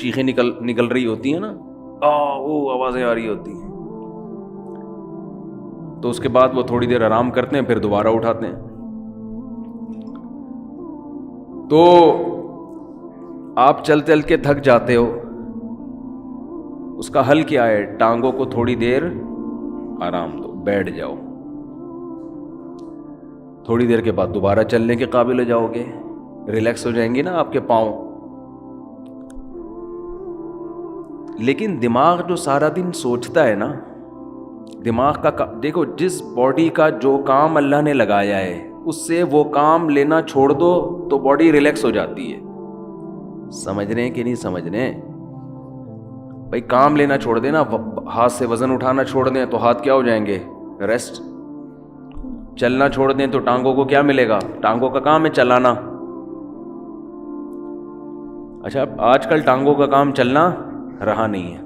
چیخیں نکل رہی ہوتی ہیں نا, وہ آوازیں آ رہی ہوتی ہیں, تو اس کے بعد وہ تھوڑی دیر آرام کرتے ہیں, پھر دوبارہ اٹھاتے ہیں. تو آپ چل چل کے تھک جاتے ہو, اس کا حل کیا ہے؟ ٹانگوں کو تھوڑی دیر آرام دو, بیٹھ جاؤ, تھوڑی دیر کے بعد دوبارہ چلنے کے قابل ہو جاؤ گے, ریلیکس ہو جائیں گے نا آپ کے پاؤں. لیکن دماغ جو سارا دن سوچتا ہے نا, دماغ کا دیکھو, جس باڈی کا جو کام اللہ نے لگایا ہے اس سے وہ کام لینا چھوڑ دو تو باڈی ریلیکس ہو جاتی ہے. سمجھ رہے ہیں کہ نہیں سمجھ رہے ہیں بھائی؟ کام لینا چھوڑ دیں نا, ہاتھ سے وزن اٹھانا چھوڑ دیں تو ہاتھ کیا ہو جائیں گے؟ ریسٹ. چلنا چھوڑ دیں تو ٹانگوں کو کیا ملے گا؟ ٹانگوں کا کام ہے چلانا. اچھا, آج کل ٹانگوں کا کام چلنا رہا نہیں ہے.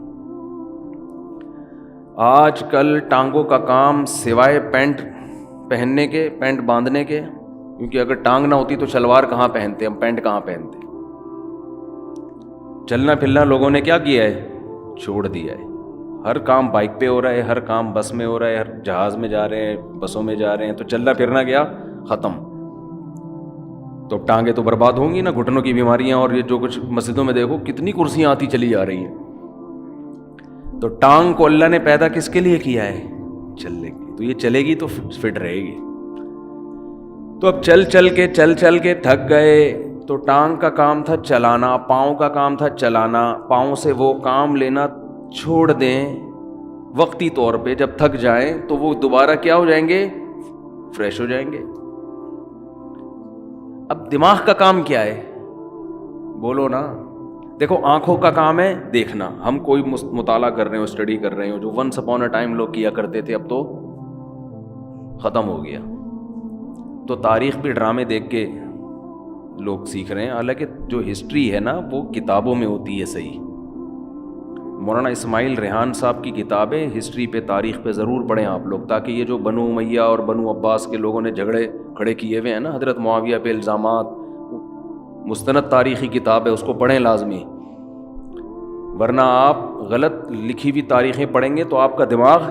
آج کل ٹانگوں کا کام سوائے پینٹ پہننے کے, پینٹ باندھنے کے, کیونکہ اگر ٹانگ نہ ہوتی تو شلوار کہاں پہنتے, ہم پینٹ کہاں پہنتے. چلنا پھرنا لوگوں نے کیا کیا ہے؟ چھوڑ دیا ہے. ہر کام بائک پہ ہو رہا ہے, ہر کام بس میں ہو رہا ہے, ہر جہاز میں جا رہے ہیں, بسوں میں جا رہے ہیں, تو چلنا پھرنا گیا ختم. تو ٹانگیں تو برباد ہوں گی نا, گھٹنوں کی بیماریاں, اور یہ جو کچھ مسجدوں میں دیکھو کتنی کرسیاں آتی چلی جا رہی ہیں. تو ٹانگ کو اللہ نے پیدا کس کے لیے کیا ہے؟ چلنے کی. تو یہ چلے گی تو فٹ رہے گی. تو اب چل چل کے تھک گئے, تو ٹانگ کا کام تھا چلانا, پاؤں کا کام تھا چلانا, پاؤں سے وہ کام لینا چھوڑ دیں وقتی طور پہ. جب تھک جائیں تو وہ دوبارہ کیا ہو جائیں گے؟ فریش ہو جائیں گے. اب دماغ کا کام کیا ہے؟ بولو نا. دیکھو, آنکھوں کا کام ہے دیکھنا. ہم کوئی مطالعہ کر رہے ہو, اسٹڈی کر رہے ہو, جو ونس اپون اے ٹائم لوگ کیا کرتے تھے, اب تو ختم ہو گیا. تو تاریخ بھی ڈرامے دیکھ کے لوگ سیکھ رہے ہیں. حالانکہ جو ہسٹری ہے نا وہ کتابوں میں ہوتی ہے. صحیح, مولانا اسماعیل ریحان صاحب کی کتابیں ہسٹری پہ, تاریخ پہ ضرور پڑھیں آپ لوگ, تاکہ یہ جو بنو امیہ اور بنو عباس کے لوگوں نے جھگڑے کھڑے کیے ہوئے ہیں نا, حضرت معاویہ پہ الزامات, مستند تاریخی کتاب ہے, اس کو پڑھیں لازمی. ورنہ آپ غلط لکھی ہوئی تاریخیں پڑھیں گے تو آپ کا دماغ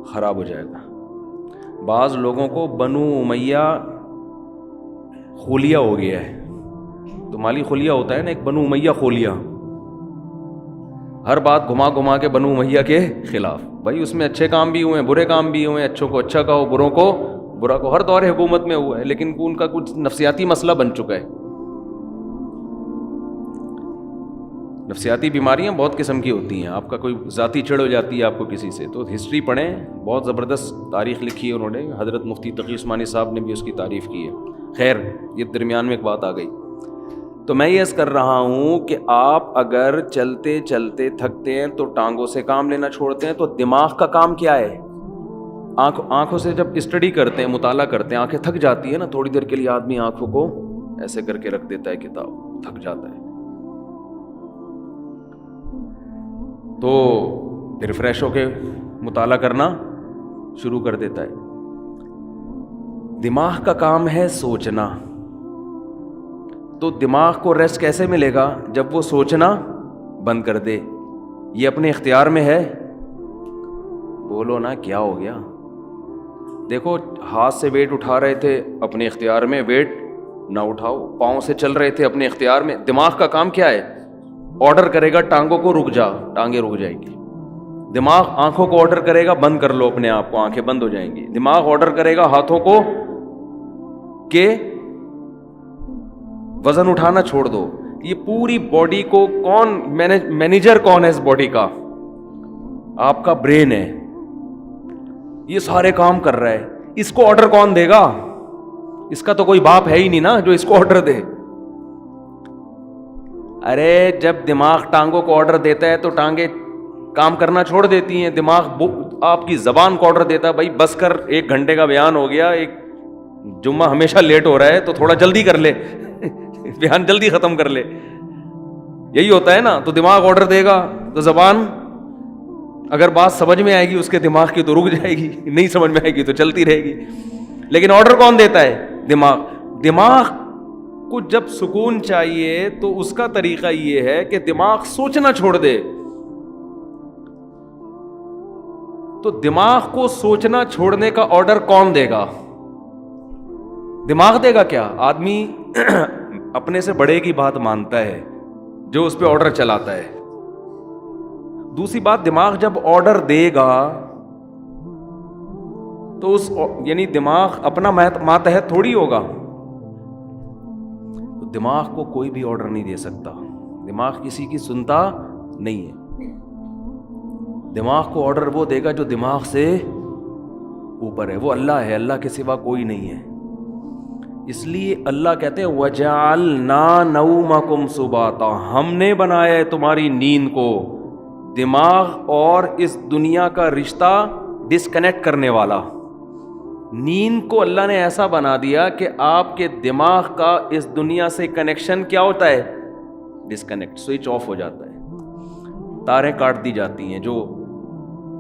خراب ہو جائے گا. بعض لوگوں کو بنو امیہ خلیہ ہو گیا ہے. تو مالی خلیہ ہوتا ہے نا, ایک بنو امیہ خلیہ, ہر بات گھما کے بنو امیہ کے خلاف. بھائی اس میں اچھے کام بھی ہوئے ہیں, برے کام بھی ہوئے ہیں. اچھوں کو اچھا کہو, بروں کو برا کہو. ہر دور حکومت میں ہوا ہے, لیکن ان کا کچھ نفسیاتی مسئلہ بن چکا ہے. نفسیاتی بیماریاں بہت قسم کی ہوتی ہیں. آپ کا کوئی ذاتی چڑ ہو جاتی ہے آپ کو کسی سے, تو ہسٹری پڑھیں, بہت زبردست تاریخ لکھی ہے انہوں نے. حضرت مفتی تقی عثمانی صاحب نے بھی اس کی تعریف کی ہے. خیر, یہ درمیان میں ایک بات آ گئی. تو میں یہ عرض کر رہا ہوں کہ آپ اگر چلتے چلتے تھکتے ہیں تو ٹانگوں سے کام لینا چھوڑتے ہیں, تو دماغ کا کام کیا ہے؟ آنکھوں سے جب اسٹڈی کرتے ہیں, مطالعہ کرتے ہیں, آنکھیں تھک جاتی ہیں نا, تھوڑی دیر کے لیے آدمی آنکھوں کو ایسے کر کے رکھ دیتا ہے کتاب, تھک جاتا ہے. تو پھر فریش ہو کے مطالعہ کرنا شروع کر دیتا ہے. دماغ کا کام ہے سوچنا. تو دماغ کو ریسٹ کیسے ملے گا؟ جب وہ سوچنا بند کر دے. یہ اپنے اختیار میں ہے؟ بولو نا, کیا ہو گیا؟ دیکھو, ہاتھ سے ویٹ اٹھا رہے تھے, اپنے اختیار میں, ویٹ نہ اٹھاؤ. پاؤں سے چل رہے تھے, اپنے اختیار میں. دماغ کا کام کیا ہے؟ آرڈر کرے گا ٹانگوں کو رک جا, ٹانگیں رک جائیں گی. دماغ آنکھوں کو آرڈر کرے گا بند کر لو اپنے آپ کو, آنکھیں بند ہو جائیں گی. دماغ آرڈر کرے گا ہاتھوں کو کہ وزن اٹھانا چھوڑ دو. یہ پوری باڈی کو کون مینیجر کون ہے اس باڈی کا؟ آپ کا برین ہے. یہ سارے کام کر رہا ہے. اس کو آرڈر کون دے گا؟ اس کا تو کوئی باپ ہے ہی نہیں نا جو اس کو آرڈر دے. ارے جب دماغ ٹانگوں کو آرڈر دیتا ہے تو ٹانگیں کام کرنا چھوڑ دیتی ہیں. دماغ آپ کی زبان کو آرڈر دیتا ہے, بھائی بس کر, 1 گھنٹے کا بیان ہو گیا, ایک جمعہ ہمیشہ لیٹ ہو رہا ہے تو تھوڑا جلدی کر لے, بیان جلدی ختم کر لے. یہی ہوتا ہے نا. تو دماغ آرڈر دے گا تو زبان اگر بات سمجھ میں آئے گی اس کے دماغ کی تو رک جائے گی, نہیں سمجھ میں آئے گی تو چلتی رہے گی. لیکن آرڈر کون دیتا ہے؟ دماغ. دماغ کو جب سکون چاہیے تو اس کا طریقہ یہ ہے کہ دماغ سوچنا چھوڑ دے. تو دماغ کو سوچنا چھوڑنے کا آرڈر کون دے گا؟ دماغ دے گا کیا؟ آدمی اپنے سے بڑے کی بات مانتا ہے جو اس پہ آرڈر چلاتا ہے. دوسری بات، دماغ جب آرڈر دے گا تو یعنی دماغ اپنا ماتحت تھوڑی ہوگا. تو دماغ کو کوئی بھی آرڈر نہیں دے سکتا. دماغ کسی کی سنتا نہیں ہے. دماغ کو آرڈر وہ دے گا جو دماغ سے اوپر ہے، وہ اللہ ہے، اللہ کے سوا کوئی نہیں ہے. اس لیے اللہ کہتے ہیں وَجَعَلْنَا نَوْمَكُمْ سُبَاتًا، ہم نے بنایا ہے تمہاری نیند کو دماغ اور اس دنیا کا رشتہ ڈسکنیکٹ کرنے والا. نیند کو اللہ نے ایسا بنا دیا کہ آپ کے دماغ کا اس دنیا سے کنیکشن کیا ہوتا ہے؟ ڈسکنیکٹ، سوئچ آف ہو جاتا ہے. تاریں کاٹ دی جاتی ہیں، جو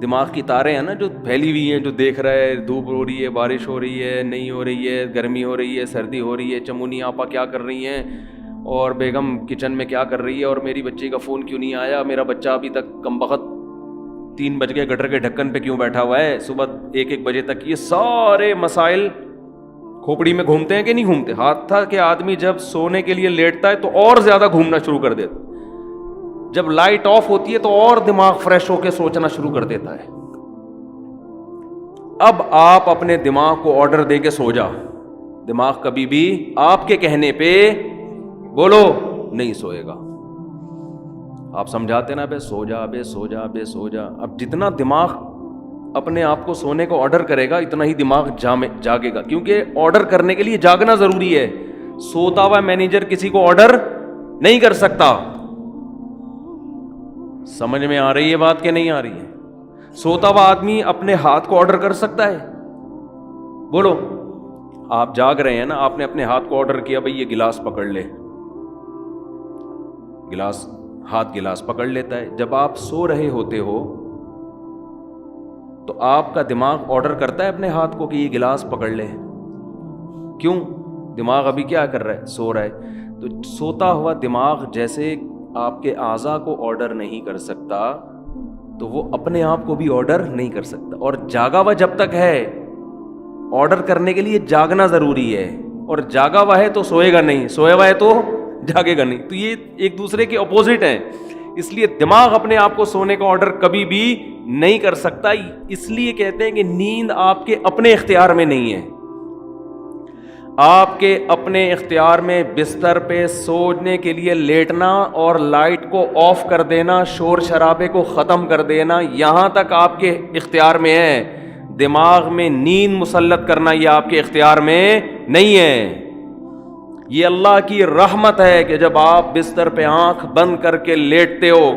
دماغ کی تاریں ہیں نا جو پھیلی ہوئی ہیں، جو دیکھ رہا ہے دھوپ ہو رہی ہے، بارش ہو رہی ہے، نہیں ہو رہی ہے، گرمی ہو رہی ہے، سردی ہو رہی ہے، چمونی آپا کیا کر رہی ہیں، اور بیگم کچن میں کیا کر رہی ہے، اور میری بچی کا فون کیوں نہیں آیا، میرا بچہ ابھی تک کمبخت 3 بج گئے گٹر کے ڈھکن پہ کیوں بیٹھا ہوا ہے، صبح 1 بجے تک. یہ سارے مسائل کھوپڑی میں گھومتے ہیں کہ نہیں گھومتے؟ ہاتھ تھا کہ آدمی جب سونے کے لیے لیٹتا ہے تو اور زیادہ گھومنا شروع کر دیتا. جب لائٹ آف ہوتی ہے تو اور دماغ فریش ہو کے سوچنا شروع کر دیتا ہے. اب آپ اپنے دماغ کو آرڈر دے کے سو جا. دماغ کبھی بھی آپ کے کہنے پہ بولو نہیں سوئے گا. آپ سمجھاتے نا بے سو جا، بے سو جا، بے سو جا. اب جتنا دماغ اپنے آپ کو سونے کو آرڈر کرے گا اتنا ہی دماغ جاگے گا، کیونکہ آرڈر کرنے کے لیے جاگنا ضروری ہے. سوتا ہوا مینیجر کسی کو آرڈر نہیں کر سکتا. سمجھ میں آ رہی ہے بات کہ نہیں آ رہی ہے؟ سوتا ہوا آدمی اپنے ہاتھ کو آرڈر کر سکتا ہے؟ بولو. آپ جاگ رہے ہیں نا، آپ نے اپنے ہاتھ کو آرڈر کیا بھئی یہ گلاس پکڑ لے، گلاس پکڑ لیتا ہے. جب آپ سو رہے ہوتے ہو تو آپ کا دماغ آرڈر کرتا ہے اپنے ہاتھ کو کہ یہ گلاس پکڑ لے. کیوں؟ دماغ ابھی کیا کر رہا ہے؟ سو رہا ہے. تو سوتا ہوا دماغ جیسے آپ کے اعضاء کو آرڈر نہیں کر سکتا تو وہ اپنے آپ کو بھی آرڈر نہیں کر سکتا. اور جاگا ہوا جب تک ہے، آرڈر کرنے کے لیے جاگنا ضروری ہے. اور جاگا ہوا ہے تو سوئے گا نہیں، سویا ہوا ہے تو جاگے گا نہیں. تو یہ ایک دوسرے کے اپوزٹ ہیں. اس لیے دماغ اپنے آپ کو سونے کا آرڈر کبھی بھی نہیں کر سکتا. اس لیے کہتے ہیں کہ نیند آپ کے اپنے اختیار میں نہیں ہے. آپ کے اپنے اختیار میں بستر پہ سونے کے لیے لیٹنا اور لائٹ کو آف کر دینا، شور شرابے کو ختم کر دینا، یہاں تک آپ کے اختیار میں ہے. دماغ میں نیند مسلط کرنا یہ آپ کے اختیار میں نہیں ہے. یہ اللہ کی رحمت ہے کہ جب آپ بستر پہ آنکھ بند کر کے لیٹتے ہو،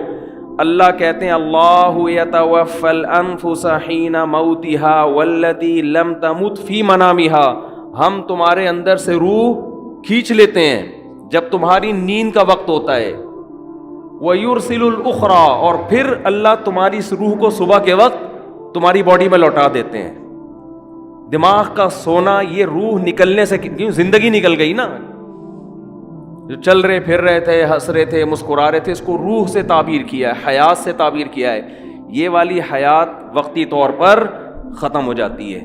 اللہ کہتے ہیں اللہ یتوفی الانفس حین موتها والتی لم تمت فی منامها، ہم تمہارے اندر سے روح کھینچ لیتے ہیں جب تمہاری نیند کا وقت ہوتا ہے. وَيُرْسِلُ الْأُخْرَى، اور پھر اللہ تمہاری اس روح کو صبح کے وقت تمہاری باڈی میں لوٹا دیتے ہیں. دماغ کا سونا یہ روح نکلنے سے، کیوں زندگی نکل گئی نا، جو چل رہے پھر رہے تھے، ہنس رہے تھے، مسکرا رہے تھے، اس کو روح سے تعبیر کیا ہے، حیات سے تعبیر کیا ہے. یہ والی حیات وقتی طور پر ختم ہو جاتی ہے.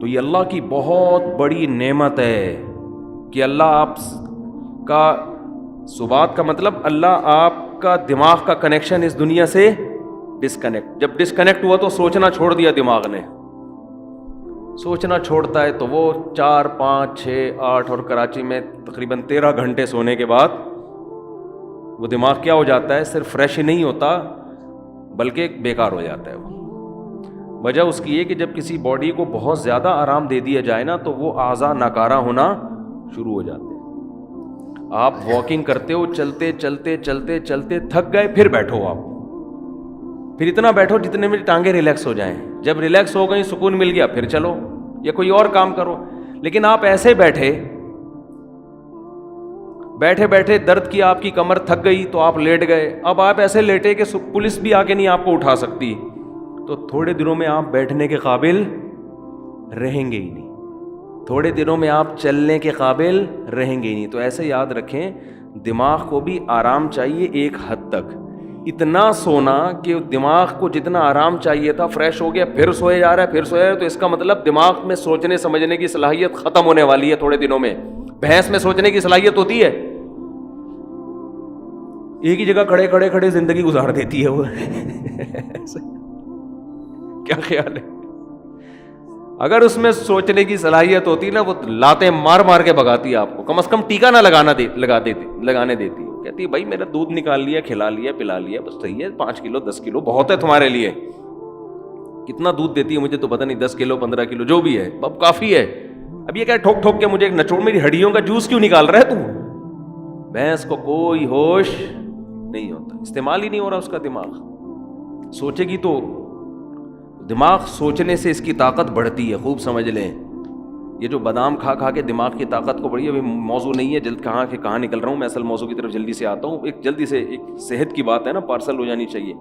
تو یہ اللہ کی بہت بڑی نعمت ہے کہ اللہ آپ کا سبات کا مطلب اللہ آپ کا دماغ کا کنیکشن اس دنیا سے ڈسکنیکٹ. جب ڈسکنیکٹ ہوا تو سوچنا چھوڑ دیا دماغ نے. سوچنا چھوڑتا ہے تو وہ 4 5 6 8 اور کراچی میں تقریباً 13 گھنٹے سونے کے بعد وہ دماغ کیا ہو جاتا ہے؟ صرف فریش ہی نہیں ہوتا بلکہ بیکار ہو جاتا ہے. وہ وجہ اس کی ہے کہ جب کسی باڈی کو بہت زیادہ آرام دے دیا جائے نا تو وہ اعضاء ناکارہ ہونا شروع ہو جاتے ہیں. آپ واکنگ کرتے ہو، چلتے چلتے چلتے چلتے تھک گئے، پھر بیٹھو. آپ پھر اتنا بیٹھو جتنے میں ٹانگیں ریلیکس ہو جائیں. جب ریلیکس ہو گئی، سکون مل گیا، پھر چلو یا کوئی اور کام کرو. لیکن آپ ایسے بیٹھے بیٹھے درد کی آپ کی کمر تھک گئی تو آپ لیٹ گئے. اب آپ ایسے لیٹے کہ پولیس بھی آ کے نہیں آپ کو اٹھا سکتی، تو تھوڑے دنوں میں آپ بیٹھنے کے قابل رہیں گے ہی نہیں. تھوڑے دنوں میں آپ چلنے کے قابل رہیں گے ہی نہیں. تو ایسے یاد رکھیں, دماغ کو بھی آرام چاہیے ایک حد تک. اتنا سونا کہ دماغ کو جتنا آرام چاہیے تھا فریش ہو گیا, پھر سوئے جا رہا ہے, پھر سویا, تو اس کا مطلب دماغ میں سوچنے سمجھنے کی صلاحیت ختم ہونے والی ہے تھوڑے دنوں میں. بھینس میں سوچنے کی صلاحیت ہوتی ہے, ایک ہی جگہ کھڑے کھڑے کھڑے زندگی گزار دیتی ہے وہ. کیا خیال ہے؟ اگر اس میں سوچنے کی صلاحیت ہوتی نا, وہ لاتیں مار مار کے بھگاتی ہے آپ کو, کم از کم ٹیکا نہ لگانے دیتی. کہتی ہے بھائی میرا دودھ نکال لیا, کھلا لیا, پلا لیا, بس صحیح ہے, 5 کلو 10 کلو بہت ہے تمہارے لیے. کتنا دودھ دیتی ہے مجھے تو پتہ نہیں, 10 کلو 15 کلو جو بھی ہے, اب کافی ہے. اب یہ کیا ٹھوک ٹھوک کے مجھے نچوڑ, میری ہڈیوں کا جوس کیوں نکال رہا ہے تو؟ بھینس کو کوئی ہوش نہیں ہوتا, استعمال ہی نہیں ہو رہا اس کا دماغ. سوچے گی تو دماغ سوچنے سے اس کی طاقت بڑھتی ہے, خوب سمجھ لیں. یہ جو بادام کھا کھا کے دماغ کی طاقت کو بڑھی, ابھی موضوع نہیں ہے, جلد کہاں نکل رہا ہوں میں, اصل موضوع کی طرف جلدی سے آتا ہوں. ایک جلدی سے ایک صحت کی بات ہے نا, پارسل ہو جانی چاہیے.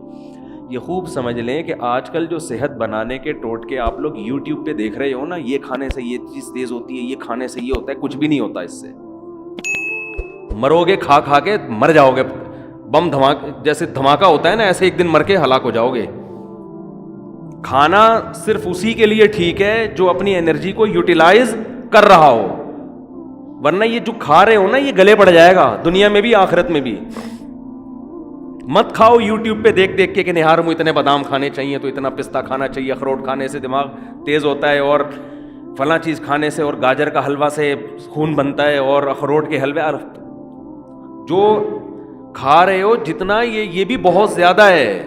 یہ خوب سمجھ لیں کہ آج کل جو صحت بنانے کے ٹوٹکے آپ لوگ یوٹیوب پہ دیکھ رہے ہو نا, یہ کھانے سے یہ چیز تیز ہوتی ہے, یہ کھانے سے یہ ہوتا ہے, کچھ بھی نہیں ہوتا اس سے. مرو گے کھا کھا کے, مر جاؤ گے. بم جیسے دھماکہ ہوتا ہے نا, ایسے ایک دن مر کے ہلاک ہو جاؤ گے. کھانا صرف اسی کے لیے ٹھیک ہے جو اپنی انرجی کو یوٹیلائز کر رہا ہو, ورنہ یہ جو کھا رہے ہو نا یہ گلے پڑ جائے گا, دنیا میں بھی آخرت میں بھی. مت کھاؤ یوٹیوب پہ دیکھ دیکھ کے کہ نہار مجھے اتنے بادام کھانے چاہیے, تو اتنا پستہ کھانا چاہیے, اخروٹ کھانے سے دماغ تیز ہوتا ہے, اور فلاں چیز کھانے سے, اور گاجر کا حلوہ سے خون بنتا ہے, اور اخروٹ کے حلوے. جو کھا رہے ہو جتنا یہ بھی بہت زیادہ ہے.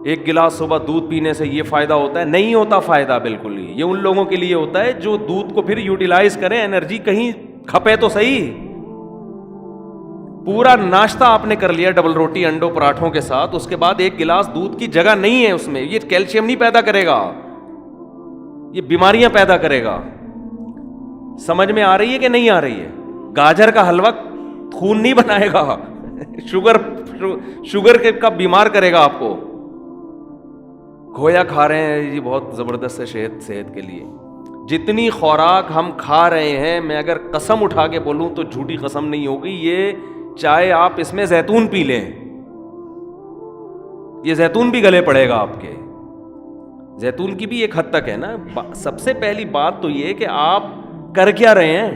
ایک گلاس صبح دودھ پینے سے یہ فائدہ ہوتا ہے؟ نہیں ہوتا فائدہ بالکل ہی. یہ ان لوگوں کے لیے ہوتا ہے جو دودھ کو پھر یوٹیلائز کریں, انرجی کہیں کھپے تو صحیح. پورا ناشتہ آپ نے کر لیا ڈبل روٹی انڈوں پراٹھوں کے ساتھ, اس کے بعد ایک گلاس دودھ کی جگہ نہیں ہے اس میں, یہ کیلشیم نہیں پیدا کرے گا, یہ بیماریاں پیدا کرے گا. سمجھ میں آ رہی ہے کہ نہیں آ رہی ہے؟ گاجر کا حلوہ خون نہیں بنائے گا, شوگر کا بیمار کرے گا آپ کو. کھویا کھا رہے ہیں, یہ بہت زبردست ہے صحت کے لیے. جتنی خوراک ہم کھا رہے ہیں, میں اگر قسم اٹھا کے بولوں تو جھوٹی قسم نہیں ہوگی, یہ چاہے آپ اس میں زیتون پی لیں, یہ زیتون بھی گلے پڑے گا آپ کے. زیتون کی بھی ایک حد تک ہے نا. سب سے پہلی بات تو یہ کہ آپ کر کیا رہے ہیں.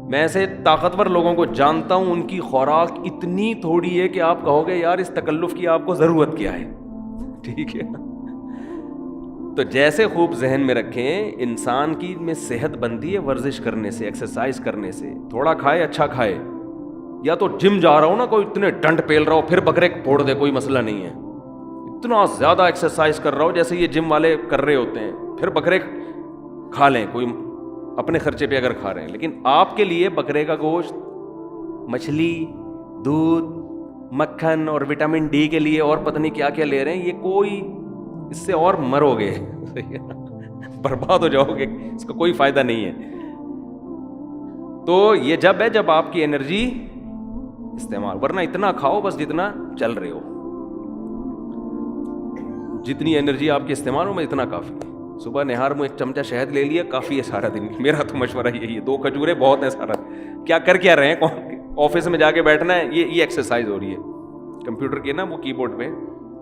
میں ایسے طاقتور لوگوں کو جانتا ہوں, ان کی خوراک اتنی تھوڑی ہے کہ آپ کہو گے یار اس تکلف کی آپ کو ضرورت کیا ہے. ٹھیک ہے, تو جیسے خوب ذہن میں رکھیں, انسان کی میں صحت بنتی ہے ورزش کرنے سے, ایکسرسائز کرنے سے. تھوڑا کھائے اچھا کھائے, یا تو جم جا رہا ہو نا, کوئی اتنے ڈنڈ پیل رہا ہو پھر بکرے پھوڑ دے, کوئی مسئلہ نہیں ہے. اتنا زیادہ ایکسرسائز کر رہا ہو جیسے یہ جم والے کر رہے ہوتے ہیں, پھر بکرے کھا لیں, کوئی اپنے خرچے پہ اگر کھا رہے ہیں. لیکن آپ کے لیے بکرے کا گوشت, مچھلی, دودھ, مکھن اور وٹامن ڈی کے لیے اور پتہ نہیں کیا کیا لے رہے ہیں, یہ کوئی اس سے اور مرو گے, برباد ہو جاؤ گے, اس کا کوئی فائدہ نہیں ہے. تو یہ جب ہے جب آپ کی انرجی استعمال, ورنہ اتنا کھاؤ بس جتنا چل رہے ہو, جتنی انرجی آپ کی استعمال ہو میں اتنا کافی. صبح نہار میں 1 چمچہ شہد لے لیا, کافی ہے سارا دن. میرا تو مشورہ یہی ہے, 2 کھجورے بہت ہیں سارا. کیا کر کیا رہے ہیں, آفس میں جا کے بیٹھنا ہے, یہ ایکسرسائز ہو رہی ہے. کمپیوٹر کے نا وہ کی بورڈ پہ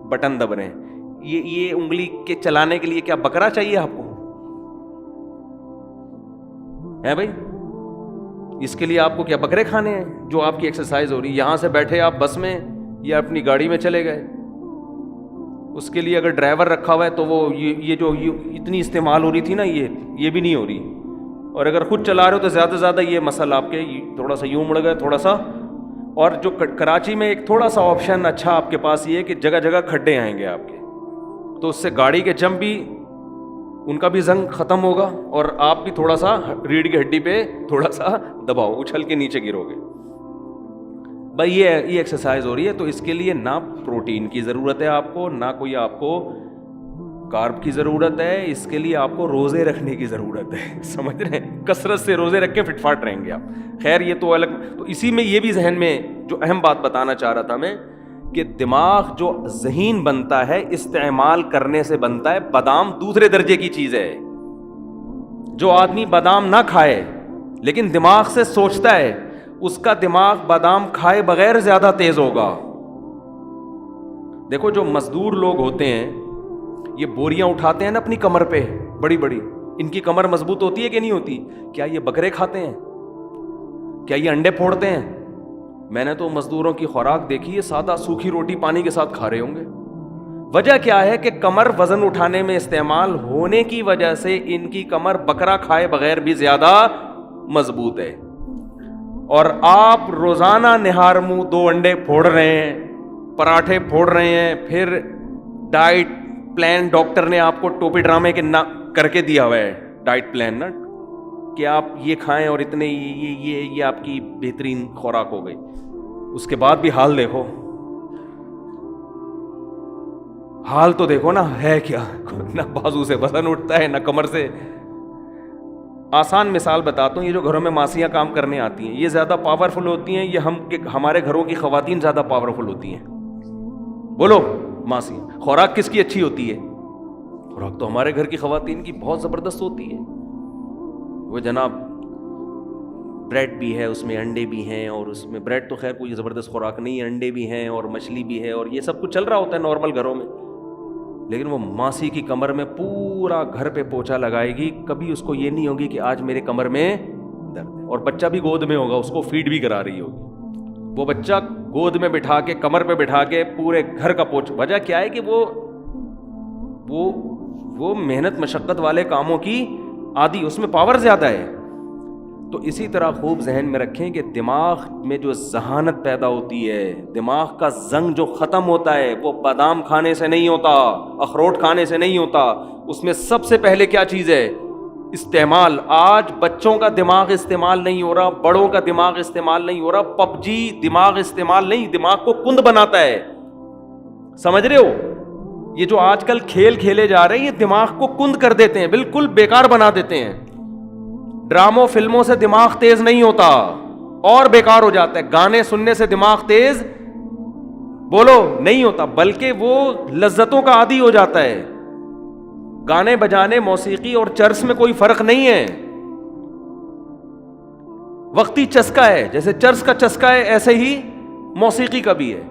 بٹن دب رہے ہیں, یہ انگلی کے چلانے کے لیے کیا بکرا چاہیے آپ کو ہے بھائی؟ اس کے لیے آپ کو کیا بکرے کھانے ہیں جو آپ کی ایکسرسائز ہو رہی ہے؟ یہاں سے بیٹھے آپ بس میں یا اپنی گاڑی میں چلے گئے, اس کے لیے اگر ڈرائیور رکھا ہوا ہے تو وہ یہ جو اتنی استعمال ہو رہی تھی نا, یہ بھی نہیں ہو رہی. اور اگر خود چلا رہے ہو تو زیادہ سے زیادہ یہ مسل آپ کے تھوڑا سا یوں مڑ گئے, تھوڑا سا. اور جو کراچی میں ایک تھوڑا سا آپشن اچھا آپ کے پاس یہ ہے کہ جگہ جگہ کھڈے آئیں گے آپ کے, تو اس سے گاڑی کے جم بھی ان کا بھی زنگ ختم ہوگا, اور آپ بھی تھوڑا سا ریڑھ کی ہڈی پہ تھوڑا سا دباؤ, اچھل کے نیچے گرو گے. بھائی یہ ایکسرسائز ہو رہی ہے, تو اس کے لیے نہ پروٹین کی ضرورت ہے آپ کو, نہ کوئی آپ کو کارب کی ضرورت ہے. اس کے لیے آپ کو روزے رکھنے کی ضرورت ہے. سمجھ رہے ہیں؟ کثرت سے روزے رکھ کے فٹ فاٹ رہیں گے آپ. خیر یہ تو الگ. تو اسی میں یہ بھی ذہن میں جو اہم بات بتانا چاہ رہا تھا میں, کہ دماغ جو ذہین بنتا ہے استعمال کرنے سے بنتا ہے. بادام دوسرے درجے کی چیز ہے, جو آدمی بادام نہ کھائے لیکن دماغ سے سوچتا ہے, اس کا دماغ بادام کھائے بغیر زیادہ تیز ہوگا. دیکھو جو مزدور لوگ ہوتے ہیں, یہ بوریاں اٹھاتے ہیں نا اپنی کمر پہ بڑی بڑی, ان کی کمر مضبوط ہوتی ہے کہ نہیں ہوتی؟ کیا یہ بکرے کھاتے ہیں؟ کیا یہ انڈے پھوڑتے ہیں؟ میں نے تو مزدوروں کی خوراک دیکھی ہے, سادہ سوکھی روٹی پانی کے ساتھ کھا رہے ہوں گے. وجہ کیا ہے کہ کمر وزن اٹھانے میں استعمال ہونے کی وجہ سے ان کی کمر بکرا کھائے بغیر بھی زیادہ مضبوط ہے. اور آپ روزانہ نہار منہ 2 انڈے پھوڑ رہے ہیں, پراٹھے پھوڑ رہے ہیں, پھر ڈائٹ پلان ڈاکٹر نے آپ کو ٹوپی ڈرامے کے کر کے دیا ہوا ہے, ڈائٹ پلان نا, کہ آپ یہ کھائیں اور اتنے یہ آپ کی بہترین خوراک ہو گئی. اس کے بعد بھی حال دیکھو, حال تو دیکھو نا ہے کیا, نہ بازو سے وزن اٹھتا ہے نہ کمر سے. آسان مثال بتاتا ہوں, یہ جو گھروں میں ماسیاں کام کرنے آتی ہیں یہ زیادہ پاورفل ہوتی ہیں, یہ ہمارے گھروں کی خواتین زیادہ پاورفل ہوتی ہیں؟ بولو ماسیاں. خوراک کس کی اچھی ہوتی ہے؟ خوراک تو ہمارے گھر کی خواتین کی بہت زبردست ہوتی ہے. وہ جناب بریڈ بھی ہے, اس میں انڈے بھی ہیں, اور اس میں بریڈ تو خیر کوئی زبردست خوراک نہیں ہے, انڈے بھی ہیں اور مچھلی بھی ہے, اور یہ سب کچھ چل رہا ہوتا ہے نارمل گھروں میں. لیکن وہ ماسی کی کمر میں پورا گھر پہ پوچھا لگائے گی, کبھی اس کو یہ نہیں ہوگی کہ آج میرے کمر میں درد ہے. اور بچہ بھی گود میں ہوگا, اس کو فیڈ بھی کرا رہی ہوگی, وہ بچہ گود میں بٹھا کے کمر پہ بٹھا کے پورے گھر کا پوچھ. وجہ کیا ہے کہ وہ محنت مشقت والے کاموں کی عادی, اس میں پاور زیادہ ہے. تو اسی طرح خوب ذہن میں رکھیں کہ دماغ میں جو ذہانت پیدا ہوتی ہے, دماغ کا زنگ جو ختم ہوتا ہے, وہ بادام کھانے سے نہیں ہوتا, اخروٹ کھانے سے نہیں ہوتا. اس میں سب سے پہلے کیا چیز ہے؟ استعمال. آج بچوں کا دماغ استعمال نہیں ہو رہا, بڑوں کا دماغ استعمال نہیں ہو رہا. پب جی دماغ استعمال نہیں, دماغ کو کند بناتا ہے. سمجھ رہے ہو؟ یہ جو آج کل کھیل کھیلے جا رہے ہیں یہ دماغ کو کند کر دیتے ہیں, بالکل بیکار بنا دیتے ہیں. ڈراموں فلموں سے دماغ تیز نہیں ہوتا اور بیکار ہو جاتا ہے. گانے سننے سے دماغ تیز بولو نہیں ہوتا, بلکہ وہ لذتوں کا عادی ہو جاتا ہے. گانے بجانے, موسیقی اور چرس میں کوئی فرق نہیں ہے, وقتی چسکا ہے. جیسے چرس کا چسکا ہے ایسے ہی موسیقی کا بھی ہے.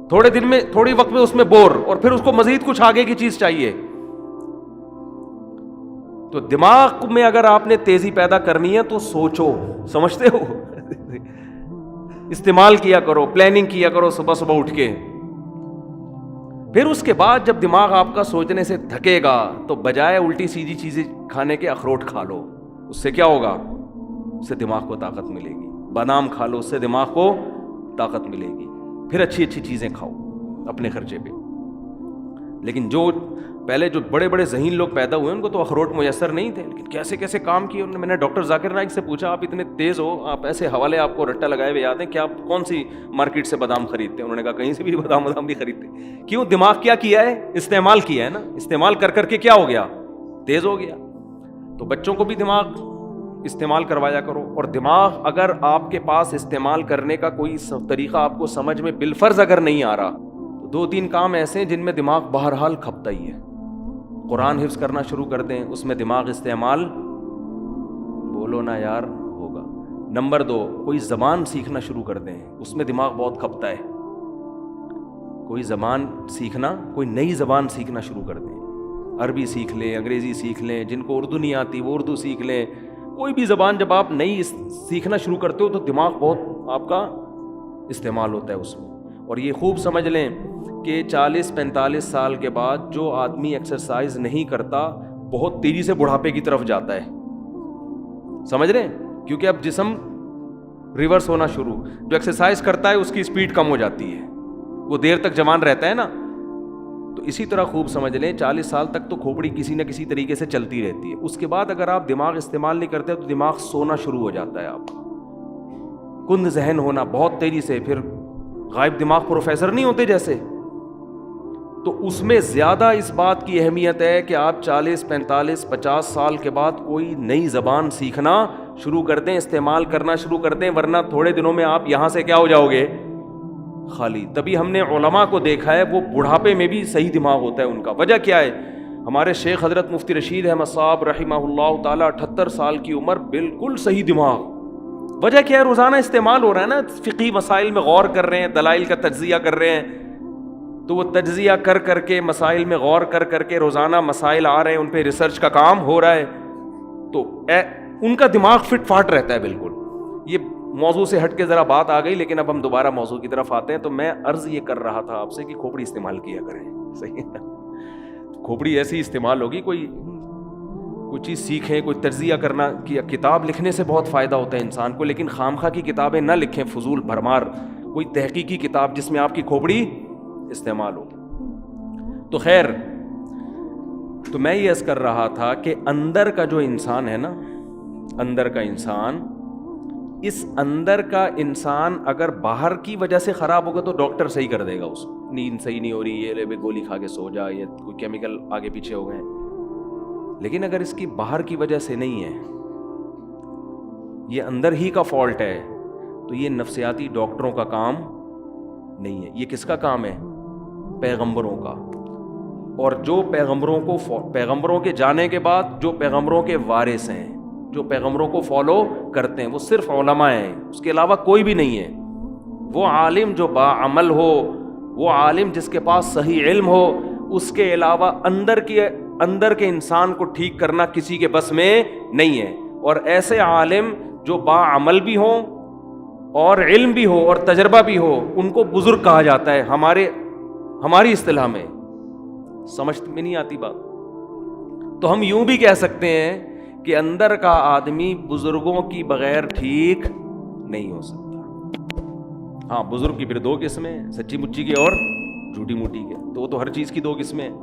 تھوڑے دن میں, تھوڑی وقت میں اس میں بور, اور پھر اس کو مزید کچھ آگے کی چیز چاہیے. تو دماغ میں اگر آپ نے تیزی پیدا کرنی ہے تو سوچو, سمجھتے ہو, استعمال کیا کرو, پلاننگ کیا کرو صبح صبح اٹھ کے. پھر اس کے بعد جب دماغ آپ کا سوچنے سے تھکے گا تو بجائے الٹی سیدھی چیزیں کھانے کے اخروٹ کھا لو. اس سے کیا ہوگا؟ اس سے دماغ کو طاقت ملے گی. بادام کھا لو, اس سے دماغ کو طاقت ملے گی. پھر اچھی اچھی چیزیں کھاؤ اپنے خرچے پہ. لیکن جو پہلے جو بڑے بڑے ذہین لوگ پیدا ہوئے ان کو تو اخروٹ میسر نہیں تھے, لیکن کیسے کیسے کام کیے انہوں نے. میں نے ڈاکٹر ذاکر نائک سے پوچھا, آپ اتنے تیز ہو, آپ ایسے حوالے آپ کو رٹا لگائے ہوئے یاد ہیں, کیا آپ کون سی مارکیٹ سے بادام خریدتے ہیں؟ انہوں نے کہا کہیں سے بھی بادام نہیں خریدتے. کیوں؟ دماغ کیا کیا ہے؟ استعمال کیا ہے نا. استعمال کر کر کے کیا ہو گیا؟ تیز ہو گیا. تو بچوں کو بھی دماغ استعمال کروایا کرو. اور دماغ اگر آپ کے پاس استعمال کرنے کا کوئی طریقہ آپ کو سمجھ میں بالفرض اگر نہیں آ رہا تو 2-3 کام ایسے ہیں جن میں دماغ بہرحال کھپتا ہی ہے. قرآن حفظ کرنا شروع کر دیں, اس میں دماغ استعمال بولو نا یار ہوگا. نمبر 2, کوئی زبان سیکھنا شروع کر دیں, اس میں دماغ بہت کھپتا ہے. کوئی زبان سیکھنا, کوئی نئی زبان سیکھنا شروع کر دیں. عربی سیکھ لیں, انگریزی سیکھ لیں, جن کو اردو نہیں آتی وہ اردو سیکھ لیں. کوئی بھی زبان جب آپ نئی سیکھنا شروع کرتے ہو تو دماغ بہت آپ کا استعمال ہوتا ہے اس میں. اور یہ خوب سمجھ لیں کہ 40-45 سال کے بعد جو آدمی ایکسرسائز نہیں کرتا بہت تیزی سے بڑھاپے کی طرف جاتا ہے. سمجھ رہے ہیں؟ کیونکہ اب جسم ریورس ہونا شروع, جو ایکسرسائز کرتا ہے اس کی سپیڈ کم ہو جاتی ہے, وہ دیر تک جوان رہتا ہے نا. تو اسی طرح خوب سمجھ لیں 40 سال تک تو کھوپڑی کسی نہ کسی طریقے سے چلتی رہتی ہے. اس کے بعد اگر آپ دماغ استعمال نہیں کرتے تو دماغ سونا شروع ہو جاتا ہے, آپ کند ذہن ہونا بہت تیزی سے. پھر غائب دماغ پروفیسر نہیں ہوتے جیسے, تو اس میں زیادہ اس بات کی اہمیت ہے کہ آپ 40-45-50 سال کے بعد کوئی نئی زبان سیکھنا شروع کر دیں, استعمال کرنا شروع کر دیں, ورنہ تھوڑے دنوں میں آپ یہاں سے کیا ہو جاؤ گے؟ خالی. تبھی ہم نے علماء کو دیکھا ہے وہ بڑھاپے میں بھی صحیح دماغ ہوتا ہے ان کا. وجہ کیا ہے؟ ہمارے شیخ حضرت مفتی رشید احمد صاحب رحمہ اللہ تعالیٰ 78 سال کی عمر، بالکل صحیح دماغ. وجہ کیا ہے؟ روزانہ استعمال ہو رہا ہے نا، فقہی مسائل میں غور کر رہے ہیں، دلائل کا تجزیہ کر رہے ہیں، تو وہ تجزیہ کر کر کے مسائل میں غور کر کر کے روزانہ مسائل آ رہے ہیں، ان پہ ریسرچ کا کام ہو رہا ہے، تو ان کا دماغ فٹ فاٹ رہتا ہے بالکل. یہ موضوع سے ہٹ کے ذرا بات آ گئی، لیکن اب ہم دوبارہ موضوع کی طرف آتے ہیں. تو میں عرض یہ کر رہا تھا آپ سے کہ کھوپڑی استعمال کیا کریں. صحیح ہے نا؟ کھوپڑی ایسی استعمال ہوگی، کوئی چیز سیکھیں، کوئی تجزیہ کرنا. کتاب لکھنے سے بہت فائدہ ہوتا ہے انسان کو، لیکن خامخواہ کی کتابیں نہ لکھیں فضول بھرمار. کوئی تحقیقی کتاب جس میں آپ کی کھوپڑی استعمال ہو. تو خیر، تو میں یہ عرض کر رہا تھا کہ اندر کا جو انسان ہے نا، اندر کا انسان، اس اندر کا انسان اگر باہر کی وجہ سے خراب ہوگا تو ڈاکٹر صحیح کر دے گا اس کو. نیند صحیح نہیں ہو رہی، یہ لے گولی کھا کے سو جا، یہ کوئی کیمیکل آگے پیچھے ہو گئے. لیکن اگر اس کی باہر کی وجہ سے نہیں ہے، یہ اندر ہی کا فالٹ ہے، تو یہ نفسیاتی ڈاکٹروں کا کام نہیں ہے. یہ کس کا کام ہے؟ پیغمبروں کا. اور جو پیغمبروں کے جانے کے بعد جو پیغمبروں کے وارث ہیں، جو پیغمبروں کو فالو کرتے ہیں، وہ صرف علماء ہیں، اس کے علاوہ کوئی بھی نہیں ہے. وہ عالم جو باعمل ہو، وہ عالم جس کے پاس صحیح علم ہو، اس کے علاوہ اندر کے انسان کو ٹھیک کرنا کسی کے بس میں نہیں ہے. اور ایسے عالم جو باعمل بھی ہوں اور علم بھی ہو اور تجربہ بھی ہو، ان کو بزرگ کہا جاتا ہے ہماری اصطلاح میں. سمجھ میں نہیں آتی بات؟ تو ہم یوں بھی کہہ سکتے ہیں کہ اندر کا آدمی بزرگوں کی بغیر ٹھیک نہیں ہو سکتا. ہاں، بزرگ کی پھر دو قسمیں، سچی مچی کی اور جھوٹی موٹی کے. تو وہ تو ہر چیز کی دو قسمیں ہیں.